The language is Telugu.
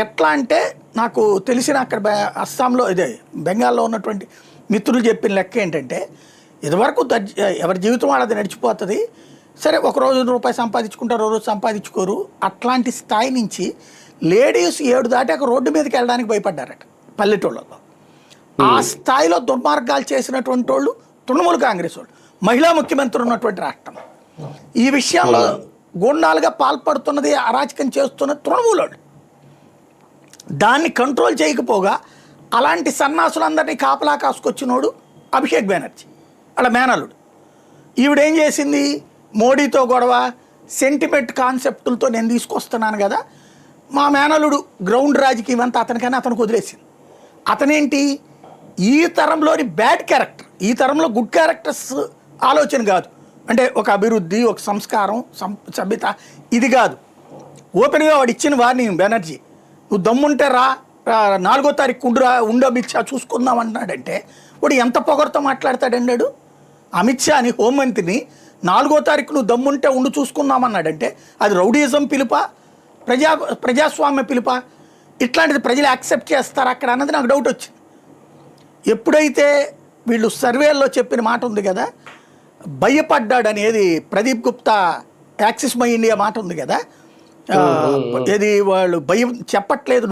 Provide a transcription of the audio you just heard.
ఎట్లా అంటే నాకు తెలిసిన అక్కడ అస్సాంలో ఇదే బెంగాల్లో ఉన్నటువంటి మిత్రులు చెప్పిన లెక్క ఏంటంటే ఇదివరకు ఎవరి జీవితం వాళ్ళది నడిచిపోతుంది, సరే ఒక రోజు రూపాయి సంపాదించుకుంటారు, రోజు సంపాదించుకోరు. అట్లాంటి స్థాయి నుంచి లేడీస్ 7 దాటాక రోడ్డు మీదకి వెళ్ళడానికి భయపడ్డారట పల్లెటూళ్ళలో. ఆ స్థాయిలో దుర్మార్గాలు చేసినటువంటి వాళ్ళు తృణమూల కాంగ్రెస్ వాళ్ళు, మహిళా ముఖ్యమంత్రి ఉన్నటువంటి రాష్ట్రం. ఈ విషయంలో గూండాలుగా పాల్పడుతున్నది, అరాచకం చేస్తున్న తృణమూల వాళ్ళు. దాన్ని కంట్రోల్ చేయకపోగా అలాంటి సన్నాసులందరినీ కాపలా కాసుకొచ్చినోడు అభిషేక్ బెనర్జీ, అలా మేనల్లుడు. ఈవిడేం చేసింది, మోడీతో గొడవ, సెంటిమెంట్ కాన్సెప్టులతో నేను తీసుకొస్తున్నాను కదా, మా మేనల్లుడు గ్రౌండ్ రాజకీయం అంతా అతనికైనా అతనికి వదిలేసింది. అతనేంటి, ఈ తరంలోని బ్యాడ్ క్యారెక్టర్, ఈ తరంలో గుడ్ క్యారెక్టర్స్ ఆలోచన కాదు, అంటే ఒక అభివృద్ధి, ఒక సంస్కారం, సభ్యత, ఇది కాదు. ఓపెన్గా వాడు ఇచ్చిన వార్నింగ్ బెనర్జీ, నువ్వు దమ్ముంటే రా 4వ తారీఖు ఉండు అమిత్ షా చూసుకుందాం అంటున్నాడంటే వాడు ఎంత పొగరుతో మాట్లాడతాడన్నాడు. అమిత్ షాని, హోంమంత్రిని 4వ తారీఖు నువ్వు దమ్ముంటే ఉండు చూసుకుందామన్నాడంటే అది రౌడీయిజం పిలుపా, ప్రజాస్వామ్య పిలుపా? ఇట్లాంటిది ప్రజలు యాక్సెప్ట్ చేస్తారా అక్కడ అన్నది నాకు డౌట్ వచ్చింది. ఎప్పుడైతే వీళ్ళు సర్వేల్లో చెప్పిన మాట ఉంది కదా, భయపడ్డాడు అనేది Pradeep Gupta axis my India మాట ఉంది కదా, ఏది వాళ్ళు భయం చెప్పట్లేదు.